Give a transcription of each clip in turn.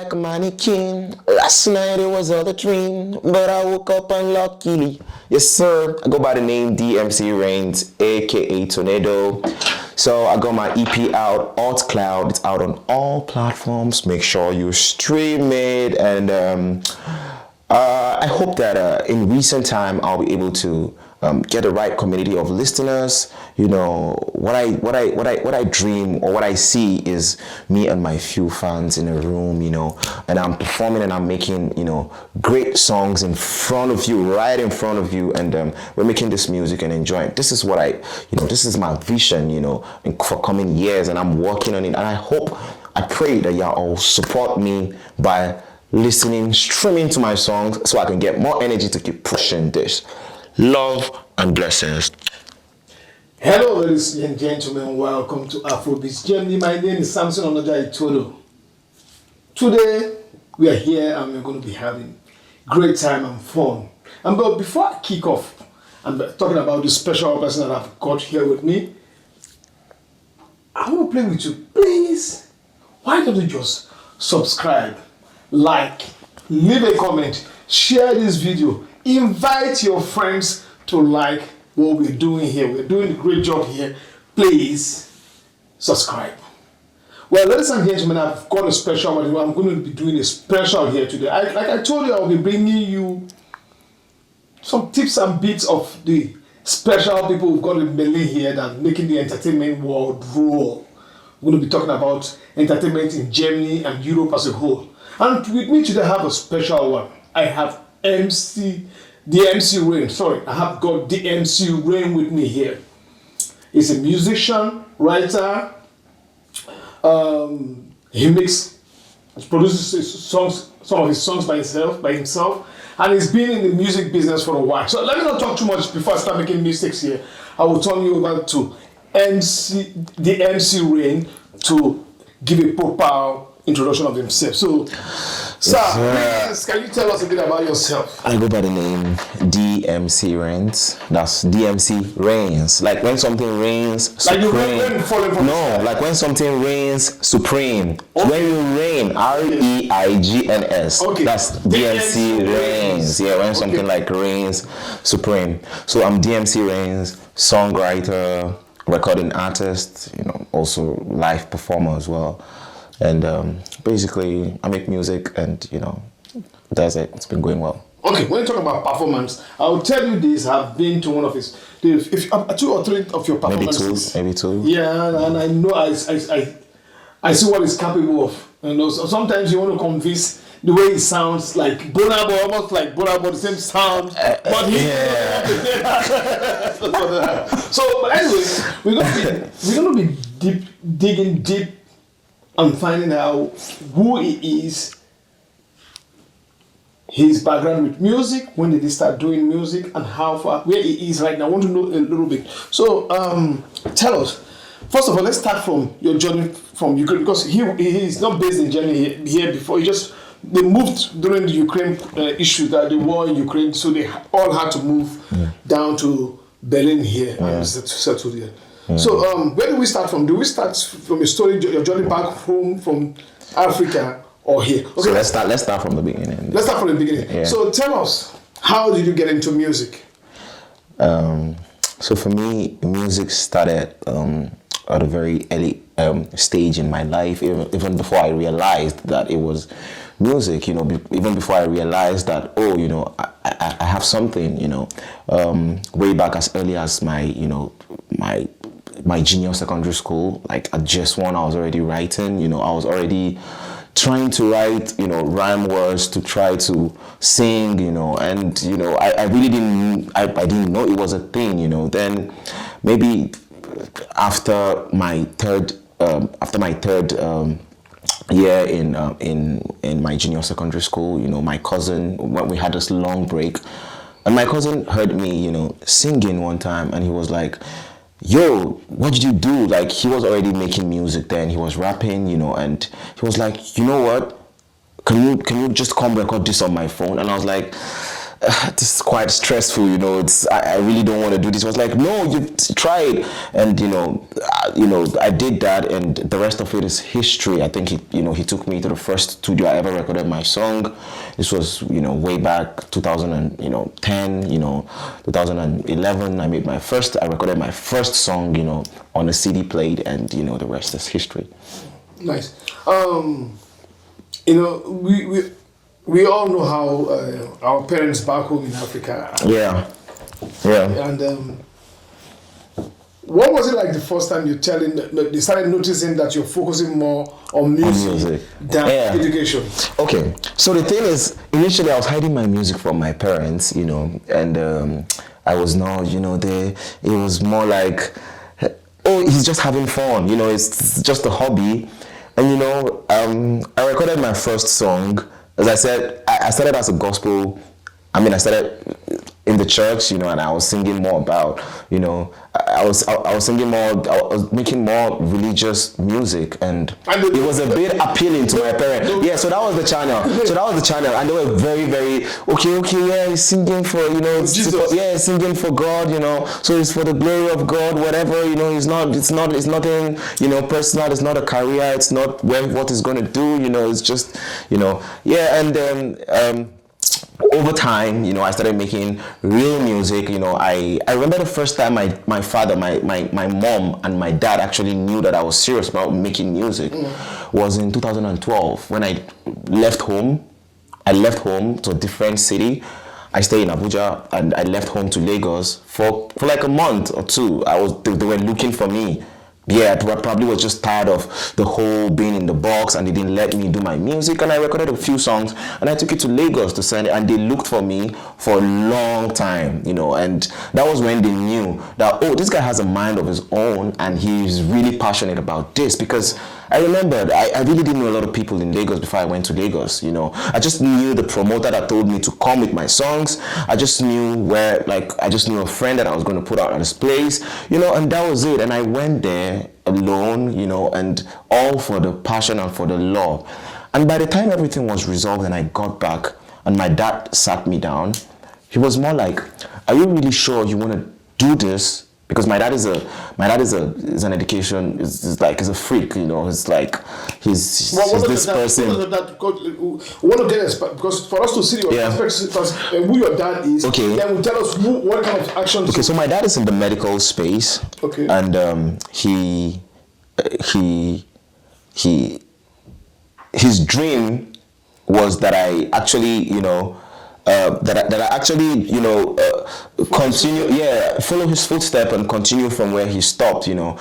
Like a mannequin, last night it was all a dream, but I woke up unluckily. Yes, sir. I go by the name Dmc Reigns, aka Tornado. So I got my EP out, Alt Cloud. It's out on all platforms. Make sure you stream it, and I hope that in recent time I'll be able to get the right community of listeners. You know, what I dream or what I see is me and my few fans in a room, you know, and I'm performing and I'm making, you know, great songs in front of you, right in front of you, and we're making this music and enjoying it. This is what this is my vision, you know, for coming years, and I'm working on it, and I pray that y'all all support me by listening, streaming to my songs so I can get more energy to keep pushing this. Love and blessings. Hello, ladies and gentlemen. Welcome to Afrobizgermany. My name is Samson Onoja Itodo. Today, we are here and we're going to be having great time and fun. And but before I kick off, I'm talking about the special person that I've got here with me. I want to play with you. Please, why don't you just subscribe, like, leave a comment, share this video, invite your friends to like what we're doing here. We're doing a great job here. Please subscribe. Well, ladies and gentlemen, I've got a special one. I'm going to be doing a special here today. Like I told you, I'll be bringing you some tips and bits of the special people who've got a belly here that making the entertainment world roll. We're going to be talking about entertainment in Germany and Europe as a whole. And with me today, I have a special one. I have Dmc Reigns. Sorry, I have got Dmc Reigns with me here. He's a musician, writer. He produces his songs, some of his songs by himself, and he's been in the music business for a while. So let me not talk too much before I start making mistakes here. I will turn you over to Dmc Reigns to give a proper introduction of himself. So, sir, please, can you tell us a bit about yourself? I go by the name Dmc Reigns. That's Dmc Reigns. Like when something reigns supreme. Like you rain falling from the sky. Like when something reigns supreme. Okay. When you reign, R-E-I-G-N-S. Okay. That's Dmc Reigns. Yeah, when something like reigns supreme. So I'm Dmc Reigns, songwriter, recording artist, you know, also live performer as well. And basically, I make music, and you know, that's it. It's been going well. Okay, when you talk about performance, I'll tell you this: I've been to one of his, if 2 or 3 of your performances. Maybe two. Yeah, and I know I see what he's capable of. You know, so sometimes you want to convince the way he sounds like Bonabo, almost like Bonabo, the same sound, but he. Yeah. So, but anyways, we're gonna be digging deep. And finding out who he is, his background with music, when did he start doing music, and how far, where he is right now. I want to know a little bit. So, tell us. First of all, let's start from your journey from Ukraine, because he is not based in Germany here before. They moved during the Ukraine issue, that the war in Ukraine, so they all had to move down to Berlin here and settle here. So, where do we start from? Do we start from your journey back home from Africa or here? Okay, so let's start from the beginning. Let's start from the beginning. Yeah. So tell us, how did you get into music? So for me, music started at a very early stage in my life, even before I realized that it was music, you know, even before I realized that, oh, you know, I have something, you know, way back as early as my junior secondary school, like at just one, I was already writing, you know, I was already trying to write, you know, rhyme words to try to sing, you know, and, you know, I really didn't know it was a thing, you know. Then maybe after my third year in my junior secondary school, you know, my cousin, when we had this long break, and my cousin heard me, you know, singing one time, and he was like, yo, what did you do? Like, he was already making music then, he was rapping, you know, and he was like, you know what, can you just come record this on my phone? And I was like, this is quite stressful, I really don't want to do this. I was like, no, you try it. And I did that, and the rest of it is history. I think he took me to the first studio I ever recorded my song. This was way back 2010, 2011. I recorded my first song, on a CD played, and the rest is history. Nice. We all know how our parents back home in Africa are. Yeah. And what was it like the first time they started noticing that you're focusing more on music than education? Okay, so the thing is, initially I was hiding my music from my parents, and I was not, it was more like, oh, he's just having fun, it's just a hobby. And I recorded my first song. As I said, I started as a gospel. I started in the church, and I was singing more about, I was singing more, I was making more religious music, and it was a bit appealing to my parents. Yeah, so that was the channel. And they were very, very, okay, yeah, he's singing for, Jesus. Yeah, singing for God, so it's for the glory of God, whatever, it's nothing, personal, it's not a career, it's not what he's going to do, it's just, yeah, and then, over time, I started making real music. I remember the first time my father, my mom, and my dad actually knew that I was serious about making music was in 2012 when I left home. I left home to a different city. I stayed in Abuja, and I left home to Lagos for like a month or two. They were looking for me. Yeah, I probably was just tired of the whole being in the box, and they didn't let me do my music. And I recorded a few songs, and I took it to Lagos to send it, and they looked for me for a long time, and that was when they knew that, oh, this guy has a mind of his own, and he's really passionate about this. Because I remembered, I really didn't know a lot of people in Lagos before I went to Lagos, I just knew the promoter that told me to come with my songs. I just knew I just knew a friend that I was going to put out at this place, and that was it. And I went there alone, and all for the passion and for the love. And by the time everything was resolved and I got back and my dad sat me down, he was more like, are you really sure you want to do this? Because my dad is an education, is a freak, it's like he's this person. Because for us to see your perspective, who your dad is, then will tell us what kind of actions. Okay, so my dad is in the medical space. Okay. And his dream was that I actually, follow his footstep and continue from where he stopped, and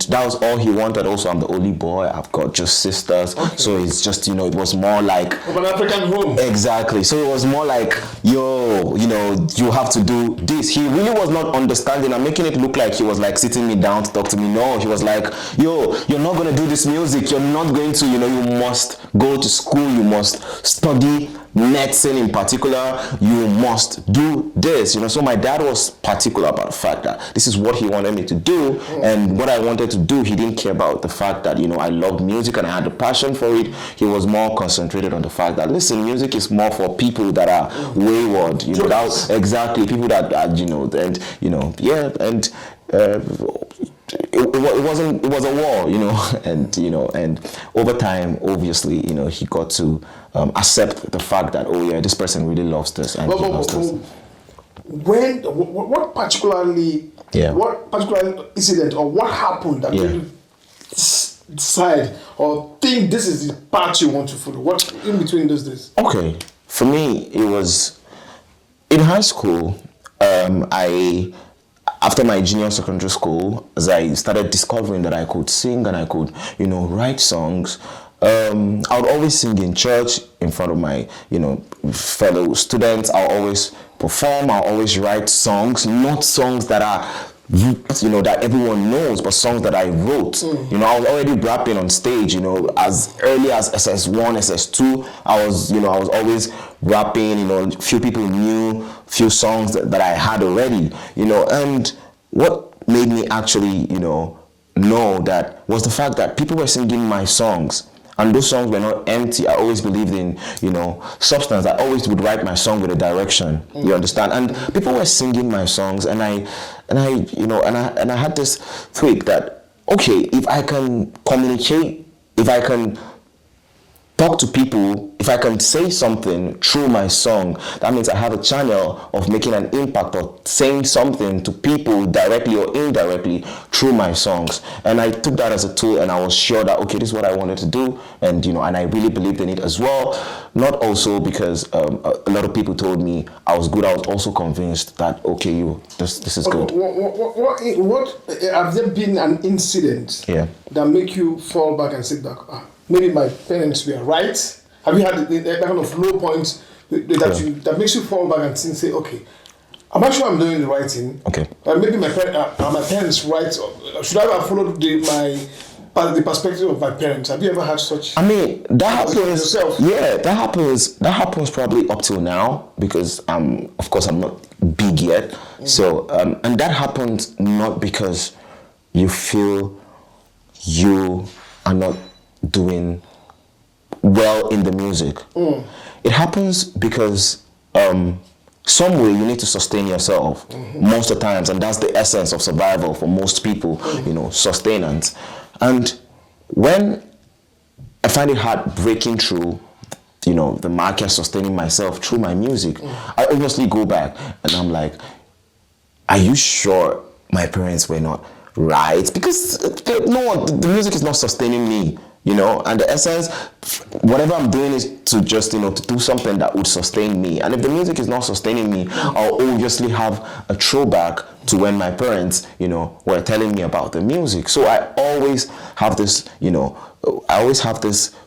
that was all he wanted. Also, I'm the only boy. I've got just sisters, so it's just, it was more like of an African home. Exactly. So it was more like, you have to do this. He really was not understanding. I'm making it look like he was like sitting me down to talk to me. No, he was like, you're not gonna do this music. You're not going to, you must go to school. You must study medicine in particular. You must do this. So my dad was particular about the fact that this is what he wanted me to do, and what I wanted to do, he didn't care about the fact that I loved music and I had the passion for it. He was more concentrated on the fact that, listen, music is more for people that are wayward. Exactly, people that are, it was a war, and over time, obviously, he got to accept the fact that, oh yeah, this person really loves this, and he loves this. What particular incident or what happened that made you decide or think this is the path you want to follow? What in between those days? Okay, for me, it was in high school. After my junior secondary school, as I started discovering that I could sing and I could, write songs, I would always sing in church in front of my, fellow students. I'll always perform. I'll always write songs, not songs that are, that everyone knows, but songs that I wrote. I was already rapping on stage, as early as SS1, SS2. I was always rapping. Few people knew few songs that I had already, and what made me actually, know that was the fact that people were singing my songs. And those songs were not empty. I always believed in, substance. I always would write my song with a direction. You understand? And people were singing my songs, and I had this tweak that, okay, if I can communicate, if I can talk to people, if I can say something through my song, that means I have a channel of making an impact or saying something to people directly or indirectly through my songs. And I took that as a tool, and I was sure that, okay, this is what I wanted to do. And, and I really believed in it as well. Not also because a lot of people told me I was good. I was also convinced that, okay, this is good. What have there been an incident that make you fall back and sit back? Maybe my parents were right. Have you had that kind of low point that makes you fall back and say, okay, I'm not sure I'm doing the right thing. Okay. Maybe my parents right. Should I have followed the perspective of my parents? Have you ever had such? I mean, that happens. Yourself? Yeah, that happens. That happens probably up till now because of course, I'm not big yet. So, and that happens not because you feel you are not doing well in the music. It happens because some way you need to sustain yourself most of the times, and that's the essence of survival for most people, sustenance. And when I find it hard breaking through the market, sustaining myself through my music, I obviously go back and I'm like, are you sure my parents were not right? Because the music is not sustaining me. And the essence, whatever I'm doing is to just, to do something that would sustain me. And if the music is not sustaining me, I'll obviously have a throwback to when my parents, were telling me about the music. So I always have this,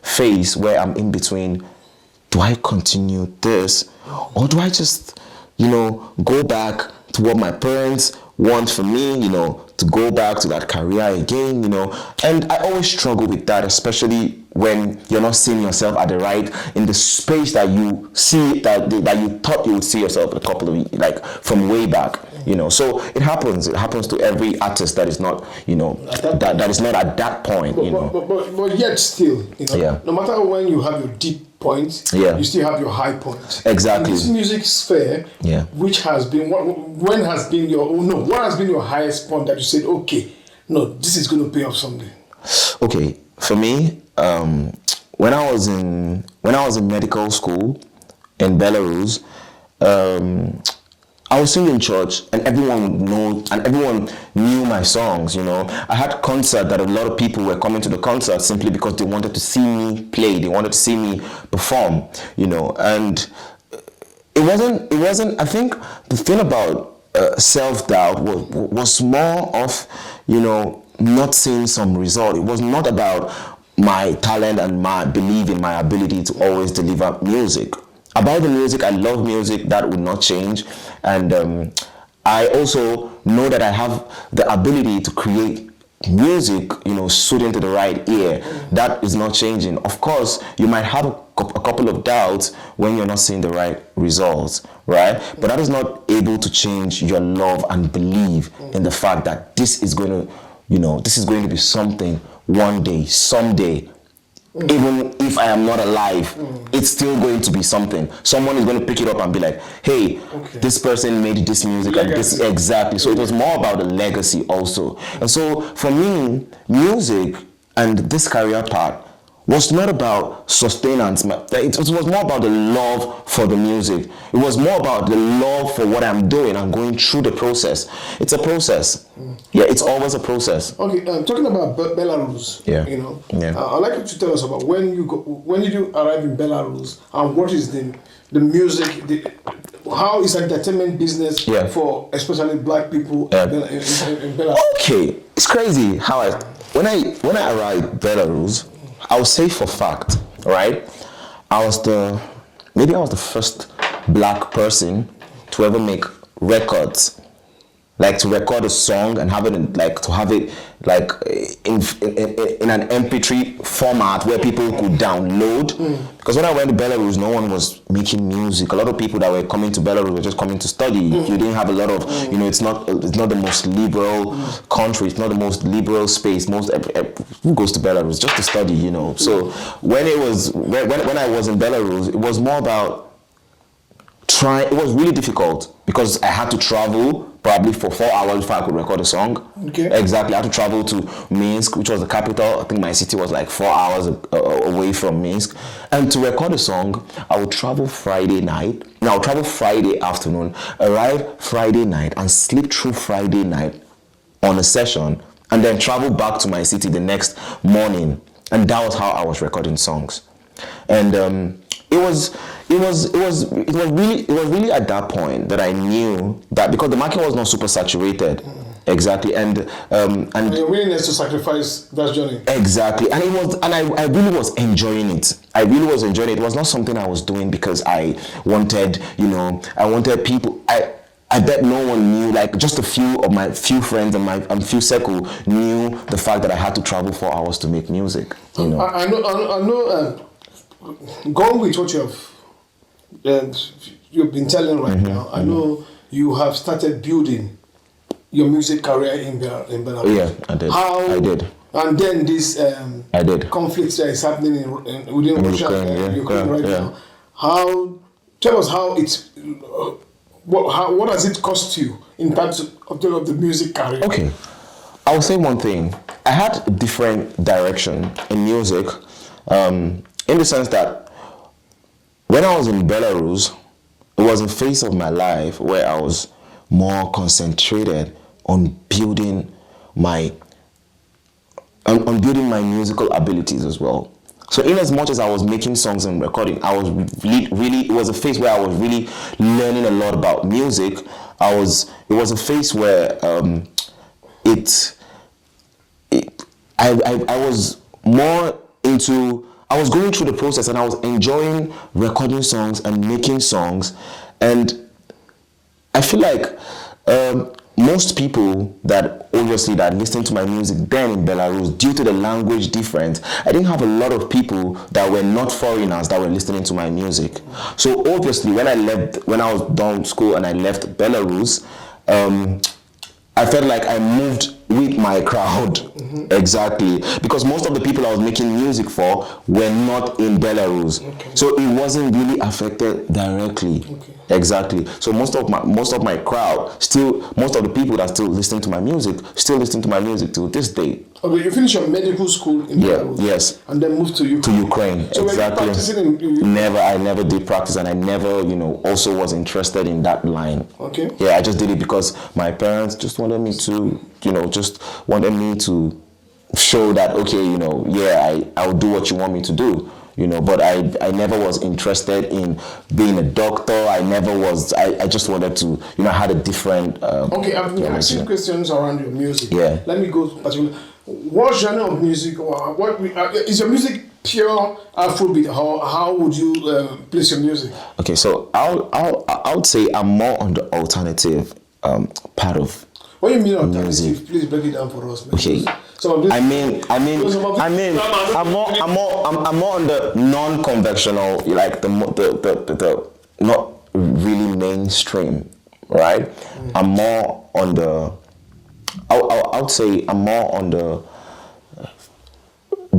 phase where I'm in between. Do I continue this, or do I just, go back to what my parents want for me, to go back to that career again, and I always struggle with that, especially when you're not seeing yourself at the right, in the space that you see, that you thought you would see yourself a couple of, like, from way back, so it happens to every artist that is not, that is not at that point, But yet still, no matter when you have your deep point, you still have your high point. Exactly. In this music sphere, which has been what has been your highest point that you said, okay, no, this is going to pay off someday? Okay, for me, when I was in medical school in Belarus, I was singing in church, and everyone knew my songs. I had concert that a lot of people were coming to the concert simply because they wanted to see me play. They wanted to see me perform. And it wasn't. I think the thing about self-doubt was more of not seeing some result. It was not about my talent and my belief in my ability to always deliver music. About the music, I love music. That would not change. And I also know that I have the ability to create music, suiting to the right ear. That is not changing. Of course, you might have a couple of doubts when you're not seeing the right results, right? But that is not able to change your love and belief in the fact that this is going to be something one day, someday. Even if I am not alive, it's still going to be something. Someone is going to pick it up and be like, hey, this person made this music and this. Exactly. So it was more about the legacy also. And so for me, music and this career part was not about sustenance. It was more about the love for the music. It was more about the love for what I'm doing and going through the process. It's a process. Yeah, it's always a process. Okay, talking about Belarus, I'd like you to tell us about when did you arrive in Belarus, and what is the music, how is entertainment business for especially black people in Belarus? Okay, it's crazy how when I arrived in Belarus, I would say for fact, right? I was the first black person to ever make records, like to record a song and have it like to have it like in an MP3 format where people could download. Because when I went to Belarus, no one was making music. A lot of people that were coming to Belarus were just coming to study. You didn't have a lot of, it's not the most liberal country. It's not the most liberal space. Who goes to Belarus just to study, So when I was in Belarus, it was more about it was really difficult because I had to travel probably for 4 hours before I could record a song. Okay. Exactly. I had to travel to Minsk, which was the capital. I think my city was like 4 hours away from Minsk. And to record a song, I would travel Friday night. Now, I would travel Friday afternoon, arrive Friday night, and sleep through Friday night on a session, and then travel back to my city the next morning. And that was how I was recording songs. And it was really at that point that I knew that, because the market was not super saturated. Exactly. And your willingness to sacrifice that journey. Exactly. And I really was enjoying it. I really was enjoying it. It was not something I was doing because I wanted, I wanted people. I bet no one knew, like just a few of my few friends and my few circle knew the fact that I had to travel 4 hours to make music. I know. Going with what you've been telling right now, I know you have started building your music career in Belarus. Yeah, I did. I did. And then this I did. conflict that is happening within Russia and Ukraine right now. Tell us how it's. What does it cost you in terms of the music career? Okay, I will say one thing. I had a different direction in music, in the sense that when I was in Belarus, it was a phase of my life where I was more concentrated on building my musical abilities as well. So in as much as I was making songs and recording, I was really it was a phase where I was really learning a lot about music. It was a phase where I was more into, I was going through the process and I was enjoying recording songs and making songs. And I feel like most people that listen to my music then in Belarus, due to the language difference, I didn't have a lot of people that were not foreigners that were listening to my music. So obviously when I was done school and I left Belarus, I felt like I moved with my crowd. Exactly, because most of the people I was making music for were not in Belarus, so it wasn't really affected directly. Exactly. So most of my crowd most of the people that still listening to my music still listen to my music to this day. Okay, you finished your medical school in Belarus. Yes. And then moved to Ukraine. To Ukraine. So exactly. Were you practicing in I never did practice, and I never, also was interested in that line. Okay. Yeah, I just did it because my parents just wanted me to, show that, okay, I'll do what you want me to do. But I never was interested in being a doctor. I just wanted to, I had a different... okay, I've been asking questions around your music. Yeah. Let me go particularly. What genre of music, is your music pure Afrobeat? How would you place your music? Okay, so I would say I'm more on the alternative part of what do you mean alternative? music. Please break it down for us, man. Okay. I'm more on the non-conventional, like the not really mainstream, right? I'm more on the, I would say I'm more on the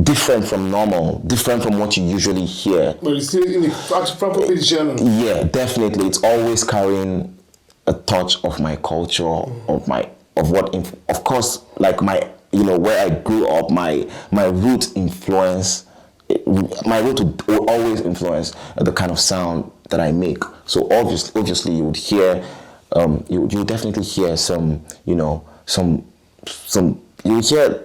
different from normal, different from what you usually hear. But it's still in the Afrobeat genre. Yeah, definitely. It's always carrying a touch of my culture, of course, like my, where I grew up, my root influence, my root will always influence the kind of sound that I make. So obviously you would hear, you definitely hear some, you hear,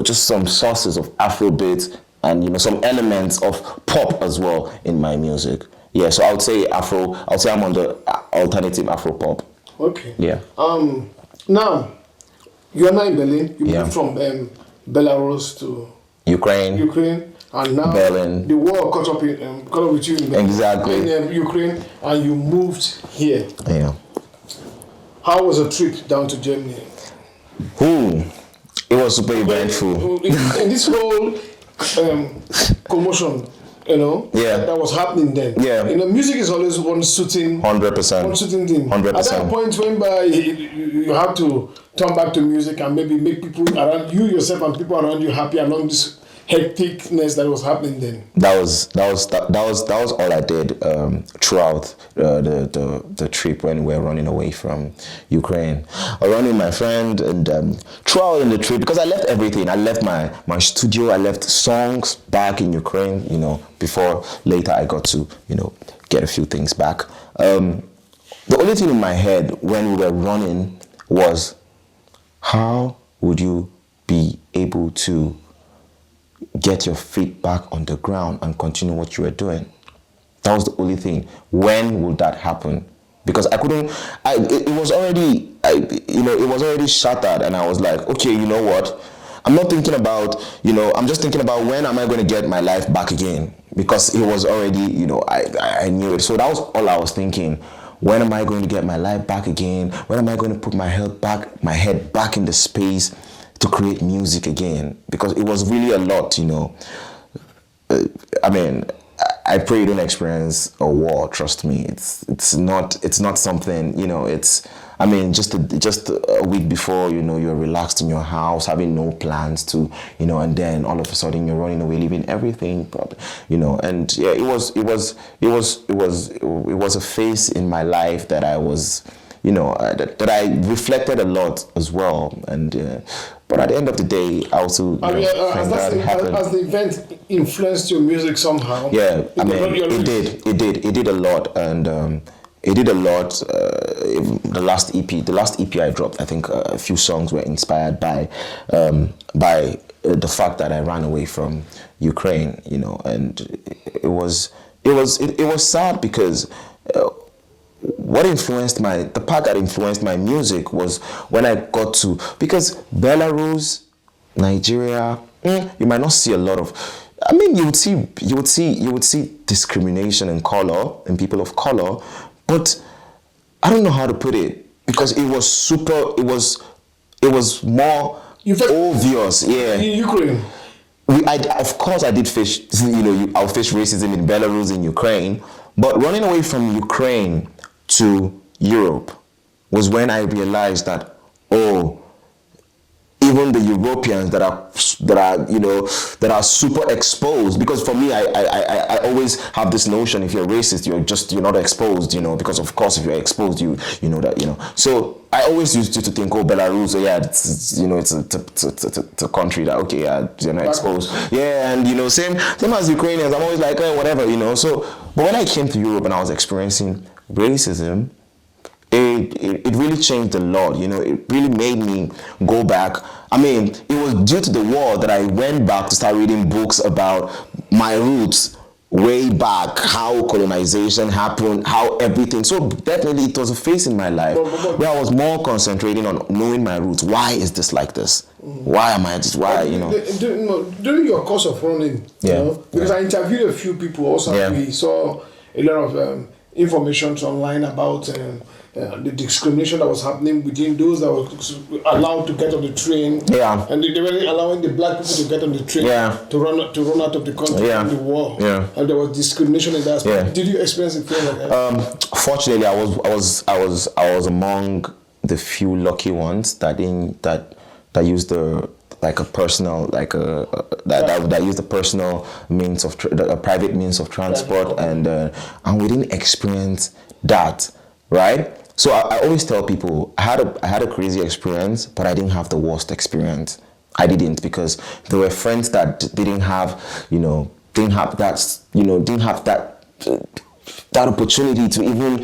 just some sources of Afrobeat and, some elements of pop as well in my music. Yeah, so I would say I'm on the alternative Afro pop. Okay. Yeah. Now, you are now in Berlin. You moved from Belarus to Ukraine, and now Berlin. The war caught up with you in Berlin. Exactly. In Ukraine, and you moved here. Yeah. How was the trip down to Germany? Ooh, it was super eventful. In this whole commotion, Yeah. that was happening then. Yeah. Music is always one suiting 100%. thing. 100%. At that point whereby you have to turn back to music and maybe make people around you yourself and people around you happy along this hecticness that was happening then. That was all I did throughout the trip when we were running away from Ukraine. I ran with my friend, and throughout in the trip, because I left everything. I left my studio. I left songs back in Ukraine. Before later I got to get a few things back. The only thing in my head when we were running was, how would you be able to get your feet back on the ground and continue what you were doing? That was the only thing. When would that happen? Because I couldn't. It was already. It was already shattered, and I was like, okay, you know what? I'm not thinking about. I'm just thinking about when am I going to get my life back again? Because it was already. I knew it. So that was all I was thinking. When am I going to get my life back again? When am I going to put my head back in the space to create music again? Because it was really a lot, I pray you don't experience a war. Trust me, it's not something. Just a week before, you're relaxed in your house, having no plans to, and then all of a sudden you're running away, leaving everything, and yeah, it was a phase in my life that I was. That I reflected a lot as well, and but at the end of the day, I also has the event influenced your music somehow? Yeah, it did a lot, and it did a lot. The last EP I dropped, I think a few songs were inspired by the fact that I ran away from Ukraine, and it was sad because. The part that influenced my music was when I got to, because Belarus, Nigeria, you might not see a lot of, you would see discrimination in color, in people of color, but I don't know how to put it, because it was more obvious, yeah. In Ukraine. Of course I did face, I'll face racism in Belarus, in Ukraine, but running away from Ukraine to Europe was when I realized that, even the Europeans that are super exposed, because for me I always have this notion, if you're racist you're not exposed, because of course if you're exposed you know that, so I always used to think, Belarus, it's a country that you're not exposed, and same as Ukrainians, I'm always like, whatever, so but when I came to Europe and I was experiencing racism, it really changed a lot, it really made me go back. It was due to the war that I went back to start reading books about my roots way back, how colonization happened, how everything. So definitely it was a phase in my life where I was more concentrating on knowing my roots. Why is this like this? Why am I just, During your course of running, because I interviewed a few people also, we saw a lot of information online about the discrimination that was happening between those that were allowed to get on the train, and they weren't allowing the black people to get on the train to run out of the country in the war, and there was discrimination in that aspect. Did you experience anything like that? Fortunately, I was among the few lucky ones that used a personal means of a private means of transport, and we didn't experience that, right? So I always tell people I had a crazy experience, but I didn't have the worst experience. I didn't, because there were friends that didn't have that opportunity to even,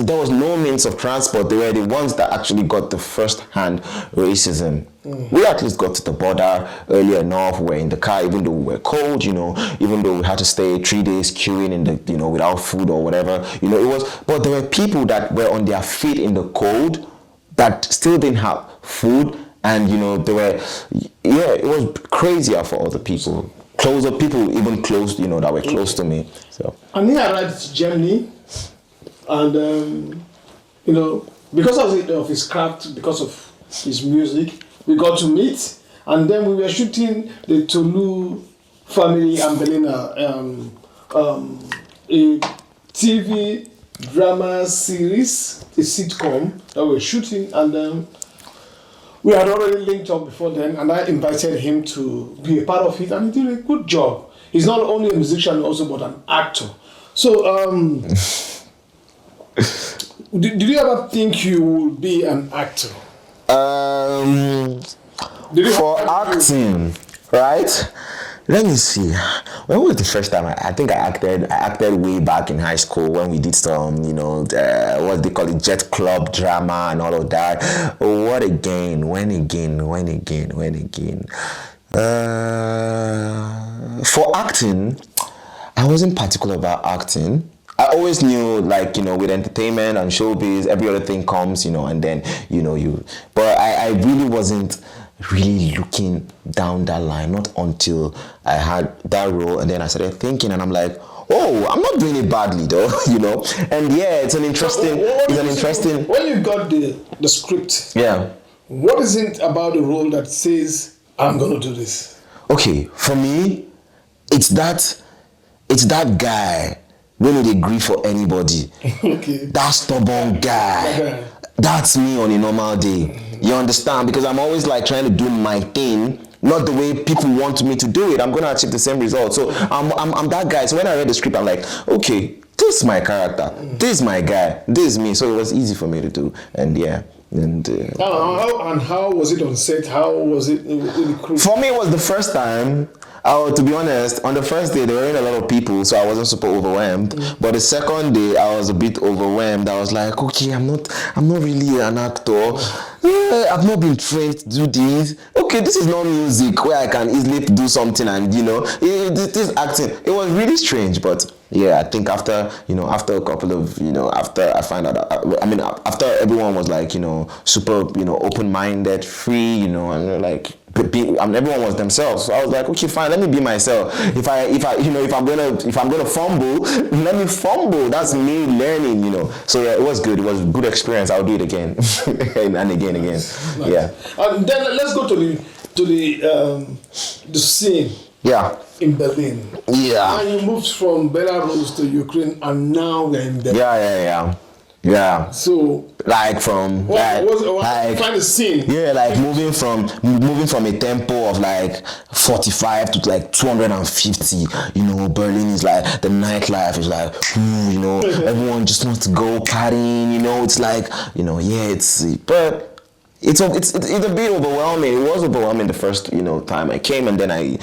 there was no means of transport. They were the ones that actually got the first-hand racism. We at least got to the border early enough. We were in the car, even though we were cold, even though we had to stay 3 days queuing in the, without food or whatever, but there were people that were on their feet in the cold that still didn't have food, and, it was crazier for other people. Closer people, even close, that were close to me. So. And then I arrived to Germany, and because of his craft, because of his music, we got to meet, and then we were shooting the Tolu family and Belina a TV drama series, a sitcom that we were shooting, and we had already linked up before then, and I invited him to be a part of it, and he did a good job. He's not only a musician, also but an actor. So, did you ever think you would be an actor? For acting, right? Let me see. When was the first time I think I acted way back in high school when we did some, what they call it, jet club drama and all of that. What again? When again? For acting, I wasn't particular about acting. I always knew, with entertainment and showbiz, every other thing comes, and then, but I really wasn't really looking down that line, not until I had that role, and then I started thinking, and I'm like, oh, I'm not doing it badly though, and yeah, it's an interesting, when you got the script, yeah, what is it about the role that says, I'm gonna do this? Okay, for me, it's that guy when they agree for anybody. Okay. That stubborn guy. Okay. That's me on a normal day. You understand? Because I'm always trying to do my thing, not the way people want me to do it. I'm going to achieve the same result. So I'm that guy. So when I read the script, I'm like, okay, this is my character. This is my guy. This is me. So it was easy for me to do. And yeah. And how was it on set? How was it in the crew? For me, it was the first time. To be honest, on the first day there weren't a lot of people, so I wasn't super overwhelmed. But the second day I was a bit overwhelmed. I was like, okay, I'm not really an actor. I've not been trained to do this. Okay, this is not music where I can easily do something, and this acting. It was really strange, but yeah, I think after a couple of after I find out, after everyone was super open-minded, free, and everyone was themselves. So I was like, okay, fine, let me be myself. If I'm gonna fumble, let me fumble. That's me learning, So yeah, it was good. It was a good experience. I'll do it again and again. Nice. Yeah. And then let's go to the scene. Yeah. In Berlin. Yeah. And you moved from Belarus to Ukraine, and now we're in Berlin. Yeah. So, find the scene. Yeah, moving from a tempo of 45 to 250. Berlin is the nightlife is everyone just wants to go partying. It's a bit overwhelming. It was overwhelming the first time I came, and then I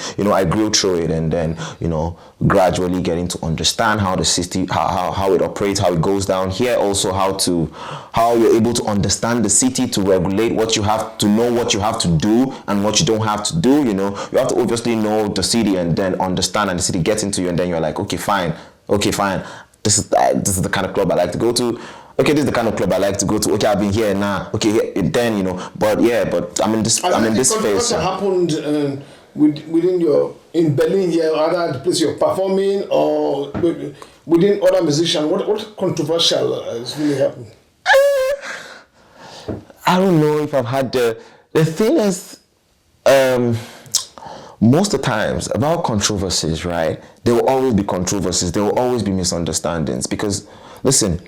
grew through it, and then gradually getting to understand how the city, how it operates, how it goes down here. Also how you're able to understand the city, to regulate what you have to know, what you have to do and what you don't have to do. You have to obviously know the city and then understand, and the city gets into you, and then you're like, okay, fine. This is the kind of club I like to go to. Okay, this is the kind of club I like to go to. Okay, I've been here now. Okay, then but I'm in this phase. What happened within in Berlin here, other the place you're performing, or within other musicians? What controversial has really happened? I don't know if I've had the thing is, most of the times about controversies, right? There will always be controversies. There will always be misunderstandings, because listen.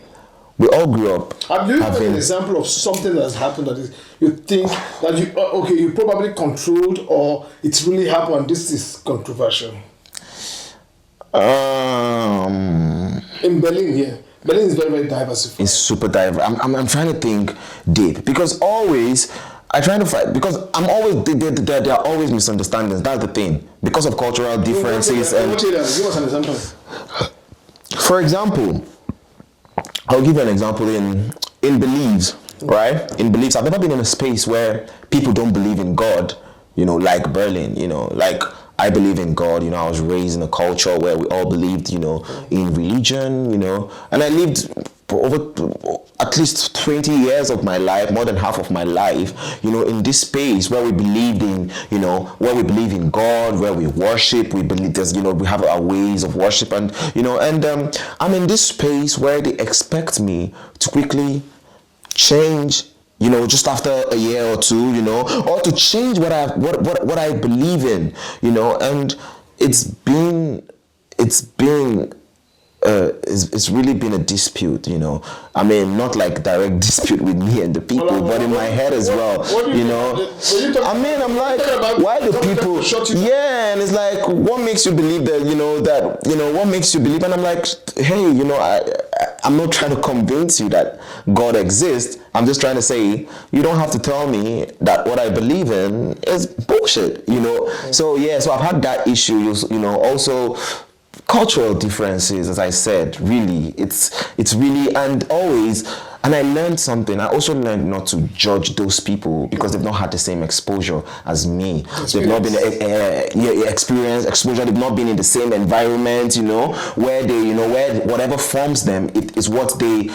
We all grew up. Have you had an example of something that has happened that you think that you probably controlled, or it's really happened? This is controversial. In Berlin here, Berlin is very, very diversified. It's super diverse. I'm trying to think deep, because always I try to fight, because I'm always there are always misunderstandings. That's the thing, because of cultural differences. Give us an example. For example. I'll give you an example in beliefs, right? In beliefs, I've never been in a space where people don't believe in God, like Berlin, I believe in God, I was raised in a culture where we all believed, in religion, and I lived for over at least 20 years of my life, more than half of my life, in this space where we believed in, where we believe in God, where we worship, we believe there's, we have our ways of worship, and, I'm in this space where they expect me to quickly change, you know, just after a year or two, you know, or to change what I believe in, you know. And it's really been a dispute, you know. I mean, not like direct dispute with me and the people, but in my head as well, you know. I mean, I'm like, why do people? Yeah, and it's like, what makes you believe that, you know, what makes you believe? And I'm like, hey, you know, I'm not trying to convince you that God exists. I'm just trying to say, you don't have to tell me that what I believe in is bullshit, you know. So yeah, so I've had that issue, you know, also. Cultural differences, as I said, really, it's really, and always, and I learned something. I also learned not to judge those people because they've not had the same exposure as me. They've not been exposure. They've not been in the same environment, you know, where they, you know, where whatever forms them, it is what they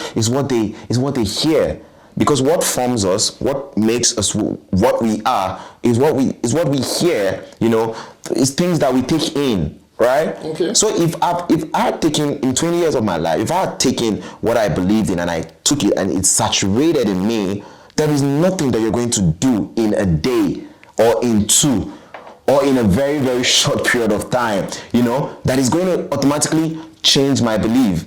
hear. Because what forms us, what makes us what we are, is what we hear, you know, is things that we take in. Right? Okay. So if I had taken, in 20 years of my life, if I had taken what I believed in and I took it and it's saturated in me, there is nothing that you're going to do in a day or in two or in a very, very short period of time, you know, that is going to automatically change my belief.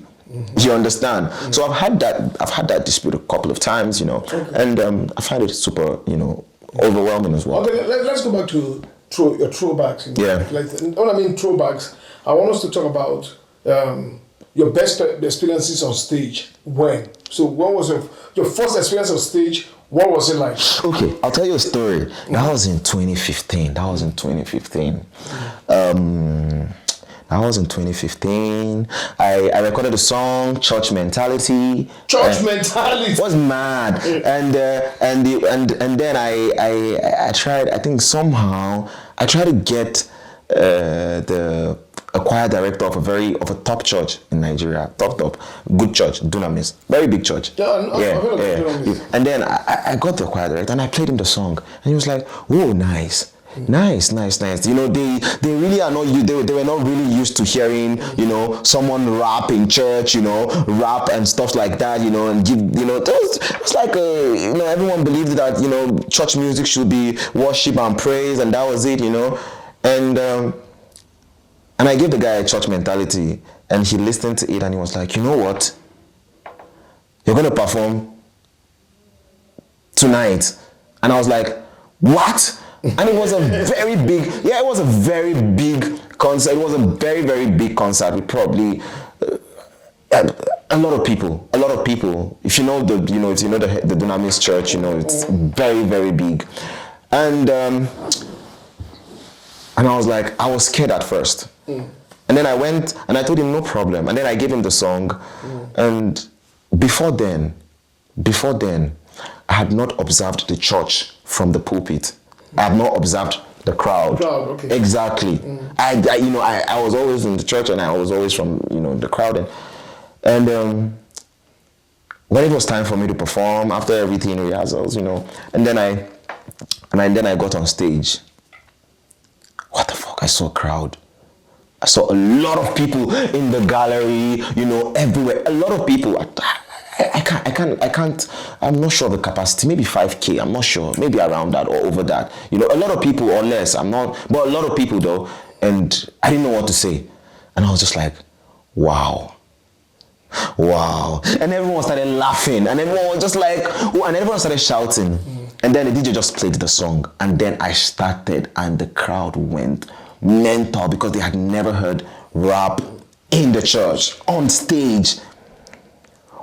You understand? So I've had that dispute a couple of times, you know, and I find it super, you know, overwhelming as well. Okay, let's go back to your throwbacks. You know? Yeah. Like, when I mean throwbacks, I want us to talk about your best experiences on stage. When? So what was your first experience on stage? What was it like? Okay, I'll tell you a story. That was in 2015. I recorded a song, Church Mentality. Church Mentality. It was mad. And then I tried, I think somehow, I tried to get a choir director of a top church in Nigeria, top, good church, Dunamis, very big church. Yeah. And then I got the choir director and I played him the song, and he was like, "Whoa, nice." Nice. You know, they really are not. They were not really used to hearing, you know, someone rap in church, you know, rap and stuff like that, you know, and give, you know, it's like you know, everyone believed that, you know, church music should be worship and praise, and that was it, you know, and I gave the guy a Church Mentality, and he listened to it, and he was like, you know what, you're gonna perform tonight, and I was like, what? And it was a very big concert. It was a very, very big concert with probably a lot of people. If you know the Dunamis Church, you know, it's very, very big. And I was like, I was scared at first. And then I went and I told him no problem. And then I gave him the song. And before then, I had not observed the church from the pulpit. I have not observed the crowd. Okay. Exactly. I was always in the church, and I was always from, you know, the crowd. And when it was time for me to perform, after everything, rehearsals, you know, and then I got on stage. What the fuck? I saw a crowd. I saw a lot of people in the gallery, you know, everywhere. A lot of people. I can't, I'm not sure the capacity, maybe 5K, I'm not sure, maybe around that or over that. You know, a lot of people or less, but a lot of people though, and I didn't know what to say. And I was just like, wow. And everyone started laughing, and everyone was just like, oh, and everyone started shouting. And then the DJ just played the song, and then I started, and the crowd went mental because they had never heard rap in the church, on stage,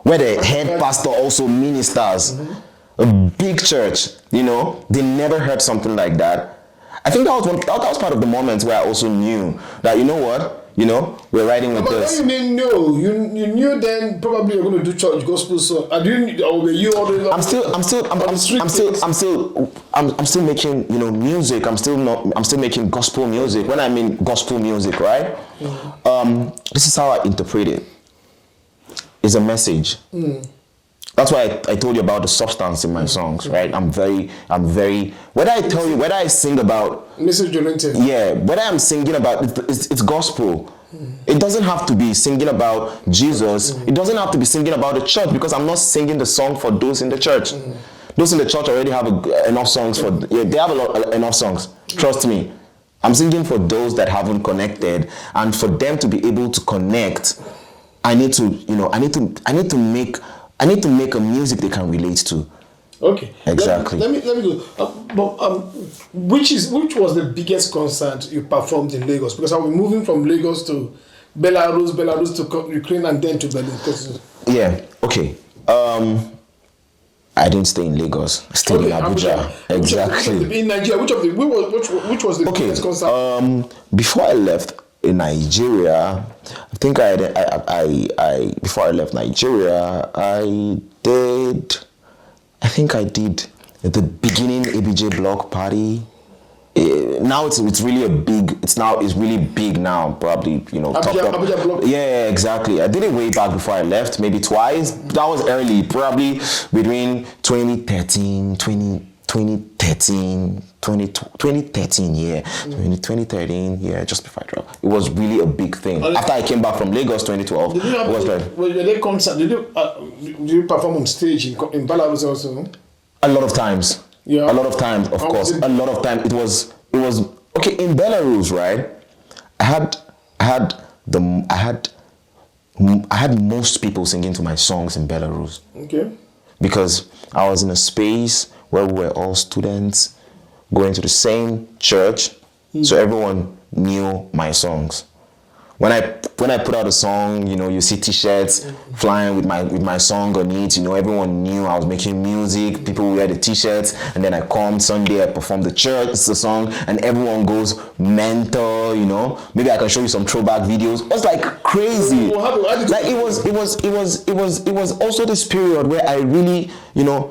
where the head pastor also ministers. A big church, you know, they never heard something like that. I think that was part of the moment where I also knew that, you know what, you know, we're riding with this. But you didn't know. You knew then probably you're going to do church gospel song. Or were you already? I'm still making, you know, music. I'm still making gospel music. When I mean gospel music, right? This is how I interpret it. It's a message. That's why I told you about the substance in my songs, right? I'm very, whether I sing about message oriented. Yeah, whether I'm singing about it's gospel. It doesn't have to be singing about Jesus. It doesn't have to be singing about the church, because I'm not singing the song for those in the church. Those in the church already have enough songs for. Yeah, they have enough songs. Trust me. I'm singing for those that haven't connected, and for them to be able to connect, I need to make a music they can relate to. Okay. Exactly. Let me go. Which was the biggest concert you performed in Lagos? Because I'll be moving from Lagos to Belarus to Ukraine, and then to Berlin. Yeah. Okay. I didn't stay in Lagos. I stayed in Abuja. Exactly. In Nigeria, which was the biggest concert? Before I left in Nigeria, I think before I left Nigeria, I did at the beginning ABJ block party. Now it's really it's really big now, probably, Abuja block. Yeah, exactly. I did it way back before I left, maybe twice. That was early, probably between 2013, yeah, just before I dropped. It was really a big thing. After I came back from Lagos 2012, Did you perform on stage in Belarus also? A lot of times. Yeah. A lot of times, of course. A lot of time. It was okay in Belarus, right? I had most people singing to my songs in Belarus. Okay. Because I was in a space where we were all students going to the same church, so everyone knew my songs. When I put out a song, you see T-shirts flying with my song on it. Everyone knew I was making music. People wear the T-shirts, and then I come Sunday, I perform the song, and everyone goes mental. Maybe I can show you some throwback videos. It was like crazy. Like it was also this period where I really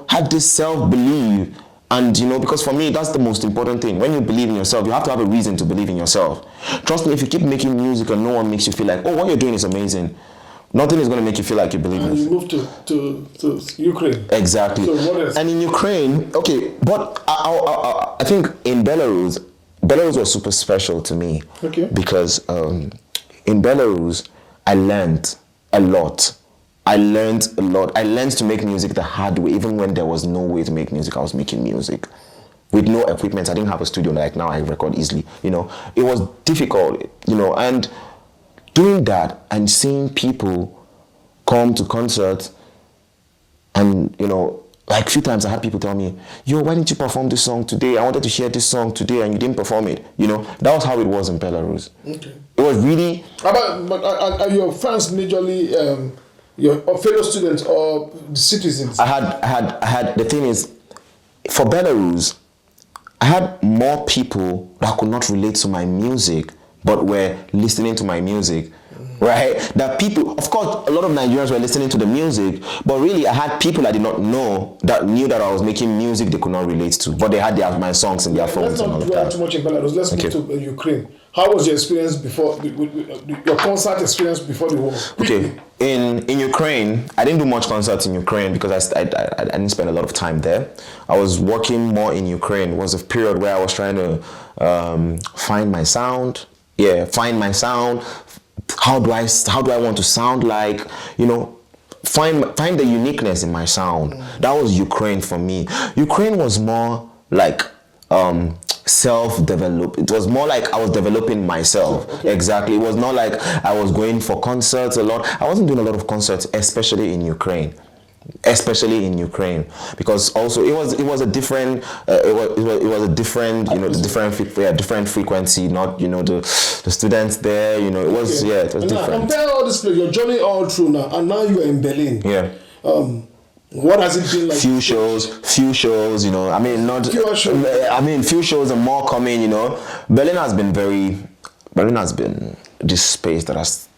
had this self-belief. And because for me, that's the most important thing. When you believe in yourself, you have to have a reason to believe in yourself. Trust me, if you keep making music and no one makes you feel like, oh, what you're doing is amazing, nothing is going to make you feel like you believe in it. And you moved to Ukraine. Exactly. So what else? And in Ukraine, okay, but I think in Belarus was super special to me. Okay. Because in Belarus, I learned a lot. I learned a lot. I learned to make music the hard way. Even when there was no way to make music, I was making music. With no equipment. I didn't have a studio like now I record easily. It was difficult, and doing that and seeing people come to concerts and, like a few times I had people tell me, yo, why didn't you perform this song today? I wanted to hear this song today and you didn't perform it. That was how it was in Belarus. Okay. It was really... But are your fans majorly... your fellow students or citizens? I had the thing is, for Belarus, I had more people that could not relate to my music but were listening to my music, right? That people, of course, a lot of Nigerians were listening to the music, but really I had people I did not know that knew that I was making music they could not relate to, but they had my songs in their phones and all of that. Let's not dwell too much in Belarus. Let's move to Ukraine. How was your experience before, your concert experience before the war? Okay, in Ukraine, I didn't do much concerts in Ukraine because I didn't spend a lot of time there. I was working more in Ukraine. It was a period where I was trying to find my sound. Yeah, find my sound. How do I want to sound like? Find the uniqueness in my sound. That was Ukraine for me. Ukraine was more like self-develop. It was more like I was developing myself. Okay. Exactly. It was not like I was going for concerts a lot. I wasn't doing a lot of concerts, especially in Ukraine, because also it was a different different frequency. Not the students there. It was it was different. Now, compare all this, your journey all through now, and now you are in Berlin. Yeah. What has it been like? Few shows, few shows, few shows and more coming, Berlin has been this space that has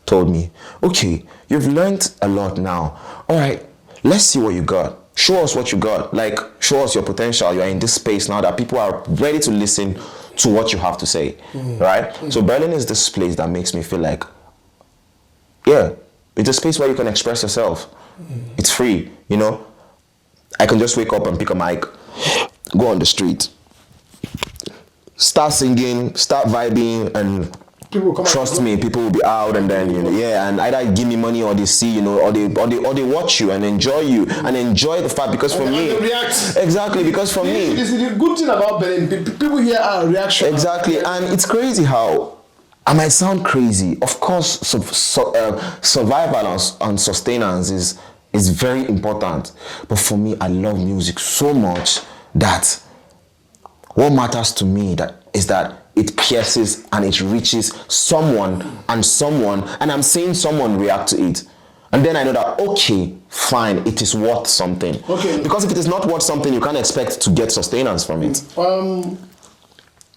told me, okay, you've learned a lot now. All right, let's see what you got. Show us what you got. Like, show us your potential. You're in this space now that people are ready to listen to what you have to say, right? So Berlin is this place that makes me feel like, yeah, it's a space where you can express yourself. It's free, I can just wake up and pick a mic, go on the street, start singing, start vibing, and People come Trust me, people will be out and then and either give me money or they see, or they watch you and enjoy you and enjoy the fact because for me, they react. Exactly, because for me, this is the good thing about Benin. People here are reaction. Exactly, and it's crazy how I might sound crazy. Of course, survival and sustenance is very important, but for me, I love music so much that what matters to me is that it pierces and it reaches someone, and I'm seeing someone react to it. And then I know that, okay, fine, it is worth something. Okay. Because if it is not worth something, you can't expect to get sustenance from it.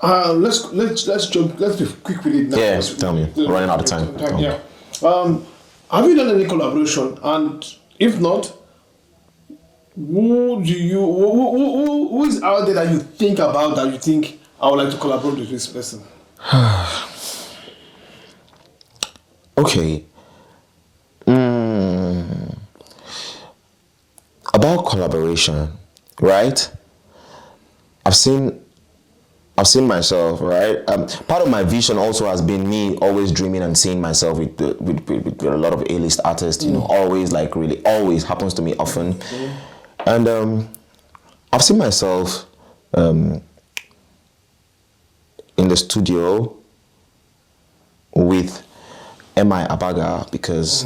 Let's jump. Let's be quick with it now. Yeah, tell me. We're running out of time. Yeah. Have you done any collaboration? And if not, who is out there that you think about that you think I would like to collaborate with this person? Okay. About collaboration, right? I've seen myself, right? Part of my vision also has been me always dreaming and seeing myself with a lot of A-list artists. Always always happens to me often, and I've seen myself in the studio with M.I. Abaga because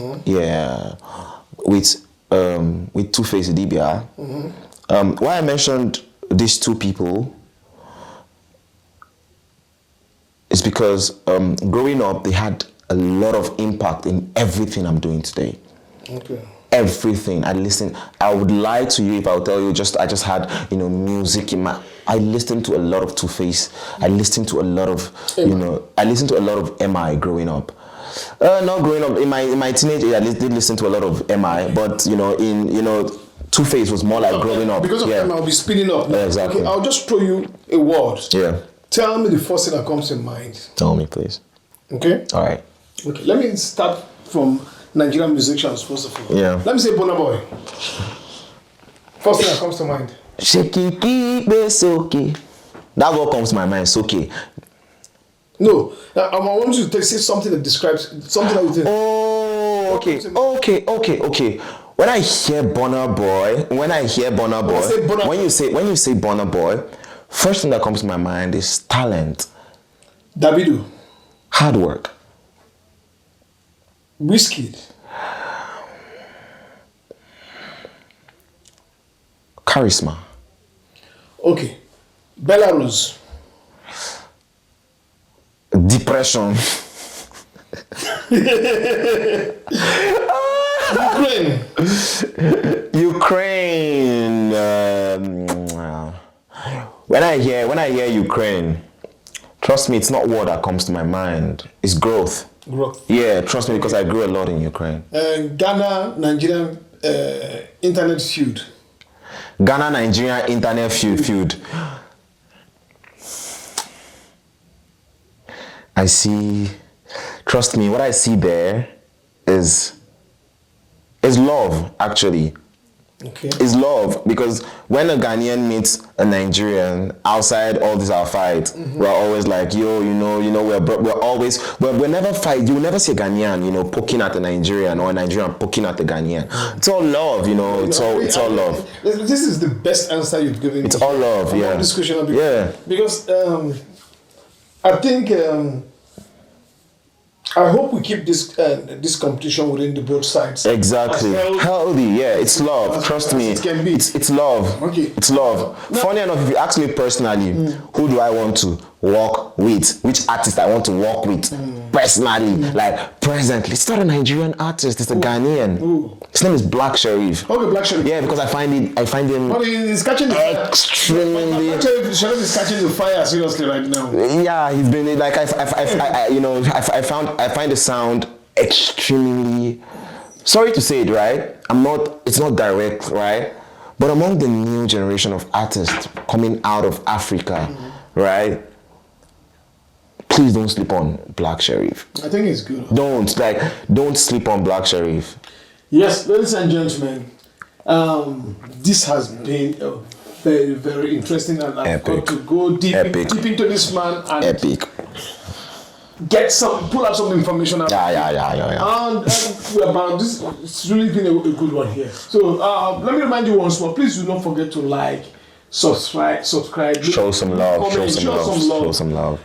with Two-Face Idibia. Why I mentioned these two people is because growing up they had a lot of impact in everything I'm doing today. Okay. Everything. I would lie to you if I would tell you I just had music in my. I listened to a lot of Two-Face. I listened to a lot of I listened to a lot of M.I. growing up. Not growing up in my teenage age. I did listen to a lot of M.I. But Two-Face was more like growing up. Because of M.I. I'll be speeding up. Yeah, exactly. Okay, I'll just throw you a word. Yeah. Tell me the first thing that comes to mind. Tell me, please. Okay. All right. Okay. Let me start from Nigerian musicians first of all. Yeah. Let me say Burna Boy. First thing that comes to mind. Shake it, okay. That what comes to my mind. It's okay. No, I want you to say something that describes something that you think. Oh, okay. When I hear Burna Boy, when you say Burna Boy, first thing that comes to my mind is talent, Davido, hard work, Wizkid, charisma. Okay, Belarus, depression. Ukraine. When I hear Ukraine, trust me, it's not war that comes to my mind. It's growth. Growth. Yeah, trust me, because I grew a lot in Ukraine. Ghana, Nigerian internet feud. Ghana, Nigerian internet feud. I see. Trust me, what I see there is love, actually. Okay. Is love, because when a Ghanaian meets a Nigerian outside all this our fight, we're always like, yo, we're never fight. You will never see a Ghanaian, poking at a Nigerian or a Nigerian poking at the Ghanaian. It's all love, it's all love. This is the best answer you've given. It's all love, yeah. This question, Yeah. Because I think I hope we keep this competition within the both sides. Exactly. Healthy, yeah. It's love. Trust me. It can be. It's love. Okay. It's love. Now, funny enough, if you ask me personally, who do I want to work with? Which artist I want to work with personally? Like presently, it's not a Nigerian artist. It's a Ghanaian. His name is Black Sherif. Okay, Black Sherif. Yeah, because I find him he's catching the extremely. Sherif is catching the fire seriously right now. Yeah, he's been like I find the sound extremely. Sorry to say it, right? It's not direct, right? But among the new generation of artists coming out of Africa, right? Please don't sleep on Black Sherif. I think it's good. Don't sleep on Black Sherif. Yes, ladies and gentlemen, this has been a very, very interesting, and I've got to go deep into this man. And Epic. pull out some information out. Yeah. And about this, it's really been a good one here. So let me remind you once more. Please do not forget to like, subscribe, show some love, comment, show some love.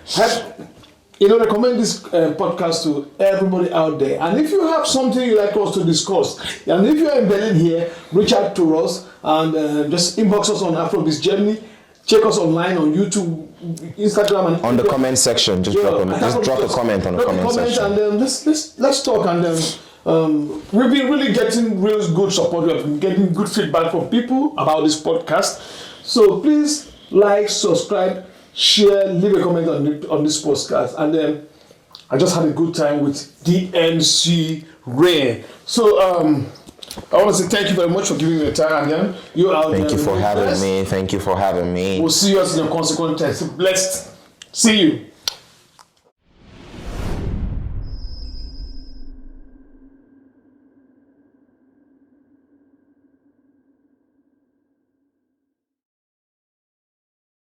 Recommend this podcast to everybody out there. And if you have something you'd like us to discuss, and if you're in Berlin here, reach out to us and just inbox us on Afrobizgermany. Check us online on YouTube, Instagram, and on the comment section. Just drop a comment on the comment section. And then let's talk. And then we've been really getting real good support. We've been getting good feedback from people about this podcast. So please like, subscribe, share, leave a comment on this podcast. And then I just had a good time with Dmc Reigns. So I want to say thank you very much for giving me your time again. Thank you for having me. Thank you for having me. We'll see you in a consequent test. Blessed. See you.